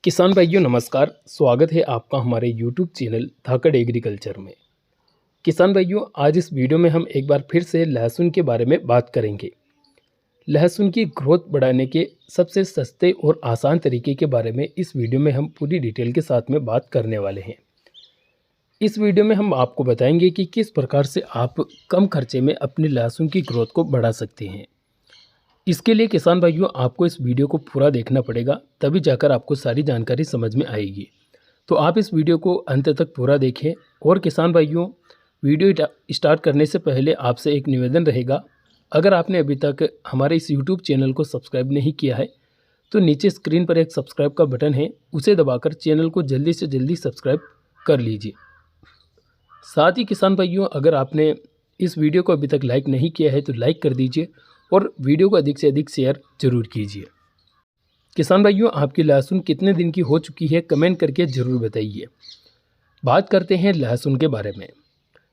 किसान भाइयों नमस्कार। स्वागत है आपका हमारे YouTube चैनल धाकड़ एग्रीकल्चर में। किसान भाइयों, आज इस वीडियो में हम एक बार फिर से लहसुन के बारे में बात करेंगे। लहसुन की ग्रोथ बढ़ाने के सबसे सस्ते और आसान तरीके के बारे में इस वीडियो में हम पूरी डिटेल के साथ में बात करने वाले हैं। इस वीडियो में हम आपको बताएंगे कि किस प्रकार से आप कम खर्चे में अपनी लहसुन की ग्रोथ को बढ़ा सकते हैं। इसके लिए किसान भाइयों आपको इस वीडियो को पूरा देखना पड़ेगा, तभी जाकर आपको सारी जानकारी समझ में आएगी। तो आप इस वीडियो को अंत तक पूरा देखें। और किसान भाइयों, वीडियो स्टार्ट करने से पहले आपसे एक निवेदन रहेगा, अगर आपने अभी तक हमारे इस यूट्यूब चैनल को सब्सक्राइब नहीं किया है तो नीचे स्क्रीन पर एक सब्सक्राइब का बटन है, उसे दबाकर चैनल को जल्दी से जल्दी सब्सक्राइब कर लीजिए। साथ ही किसान भाइयों, अगर आपने इस वीडियो को अभी तक लाइक नहीं किया है तो लाइक कर दीजिए और वीडियो को अधिक से अधिक शेयर जरूर कीजिए। किसान भाइयों, आपकी लहसुन कितने दिन की हो चुकी है कमेंट करके ज़रूर बताइए। बात करते हैं लहसुन के बारे में।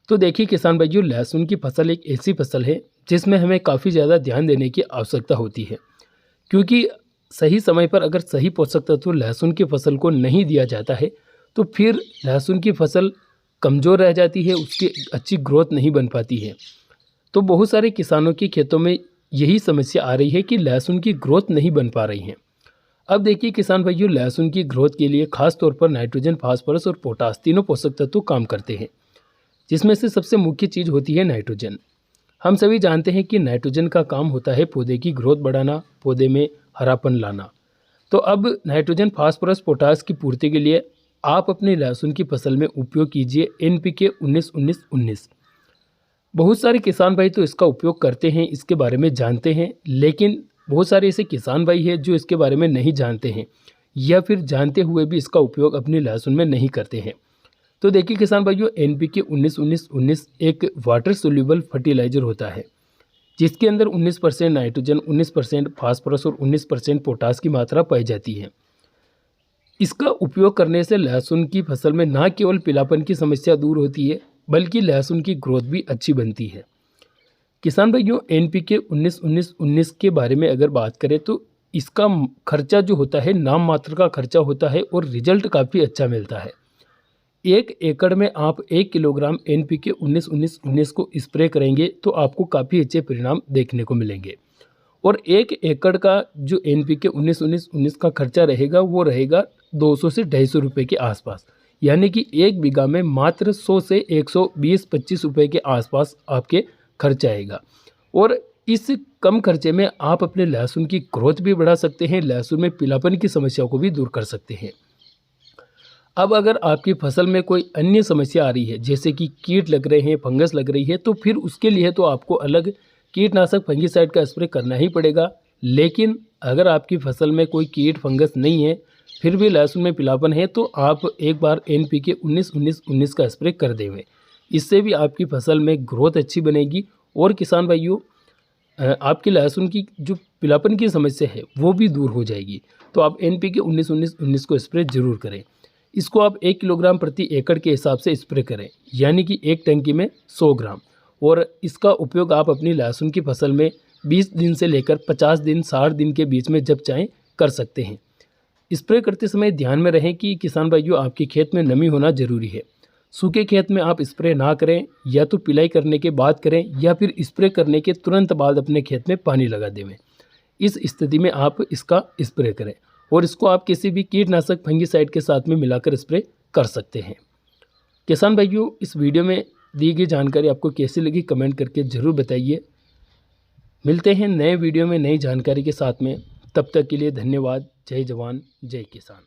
तो देखिए किसान भाइयों, लहसुन की फसल एक ऐसी फसल है जिसमें हमें काफ़ी ज़्यादा ध्यान देने की आवश्यकता होती है, क्योंकि सही समय पर अगर सही पोषक तत्व लहसुन की फसल को नहीं दिया जाता है तो फिर लहसुन की फसल कमज़ोर रह जाती है, उसकी अच्छी ग्रोथ नहीं बन पाती है। तो बहुत सारे किसानों के खेतों में यही समस्या आ रही है कि लहसुन की ग्रोथ नहीं बन पा रही है। अब देखिए किसान भाइयों, लहसुन की ग्रोथ के लिए खास तौर पर नाइट्रोजन, फास्फोरस और पोटास तीनों पोषक तत्व काम करते हैं, जिसमें से सबसे मुख्य चीज़ होती है नाइट्रोजन। हम सभी जानते हैं कि नाइट्रोजन का काम होता है पौधे की ग्रोथ बढ़ाना, पौधे में हरापन लाना। तो अब नाइट्रोजन, फास्फोरस, पोटास की पूर्ति के लिए आप अपनी लहसुन की फसल में उपयोग कीजिए NPK 19-19-19। बहुत सारे किसान भाई तो इसका उपयोग करते हैं, इसके बारे में जानते हैं, लेकिन बहुत सारे ऐसे किसान भाई हैं जो इसके बारे में नहीं जानते हैं या फिर जानते हुए भी इसका उपयोग अपनी लहसुन में नहीं करते हैं। तो देखिए किसान भाइयों, NPK 19-19-19 एक वाटर सोल्यूबल फर्टिलाइजर होता है, जिसके अंदर 19% नाइट्रोजन, 19% फास्फोरस और 19% पोटास की मात्रा पाई जाती है। इसका उपयोग करने से लहसुन की फसल में न केवल पीलापन की समस्या दूर होती है, बल्कि लहसुन की ग्रोथ भी अच्छी बनती है। किसान भाइयों, NPK 19-19-19 के बारे में अगर बात करें तो इसका खर्चा जो होता है नाम मात्र का खर्चा होता है और रिजल्ट काफ़ी अच्छा मिलता है। 1 एकड़ में आप 1 किलोग्राम NPK 19-19-19 को स्प्रे करेंगे तो आपको काफ़ी अच्छे परिणाम देखने को मिलेंगे। और 1 एकड़ का जो NPK 19-19-19 का खर्चा रहेगा वो रहेगा 200 से 250 रुपये के आसपास, यानी कि 1 बीघा में मात्र 100 से 120-25 रुपये के आसपास आपके खर्च आएगा। और इस कम खर्चे में आप अपने लहसुन की ग्रोथ भी बढ़ा सकते हैं, लहसुन में पीलापन की समस्या को भी दूर कर सकते हैं। अब अगर आपकी फसल में कोई अन्य समस्या आ रही है, जैसे कि कीट लग रहे हैं, फंगस लग रही है, तो फिर उसके लिए तो आपको अलग कीटनाशक फंगीसाइड का स्प्रे करना ही पड़ेगा। लेकिन अगर आपकी फसल में कोई कीट फंगस नहीं है, फिर भी लहसुन में पीलापन है, तो आप एक बार NPK 19-19-19 का स्प्रे कर देंगे। इससे भी आपकी फसल में ग्रोथ अच्छी बनेगी और किसान भाइयों, आपकी लहसुन की जो पीलापन की समस्या है वो भी दूर हो जाएगी। तो आप NPK 19-19-19 को स्प्रे जरूर करें। इसको आप 1 किलोग्राम प्रति एकड़ के हिसाब से स्प्रे करें, यानी कि एक टंकी में 100 ग्राम। और इसका उपयोग आप अपनी लहसुन की फसल में 20 दिन से लेकर 50 दिन, 60 दिन के बीच में जब चाहें कर सकते हैं। स्प्रे करते समय ध्यान में रहें कि किसान भाइयों, आपके खेत में नमी होना जरूरी है। सूखे खेत में आप स्प्रे ना करें, या तो पिलाई करने के बाद करें या फिर स्प्रे करने के तुरंत बाद अपने खेत में पानी लगा देवें। इस स्थिति में आप इसका स्प्रे करें और इसको आप किसी भी कीटनाशक फंगीसाइड के साथ में मिलाकर स्प्रे कर सकते हैं। किसान भाइयों, इस वीडियो में दी गई जानकारी आपको कैसी लगी कमेंट करके ज़रूर बताइए। मिलते हैं नए वीडियो में नई जानकारी के साथ में, तब तक के लिए धन्यवाद। जय जवान जय किसान।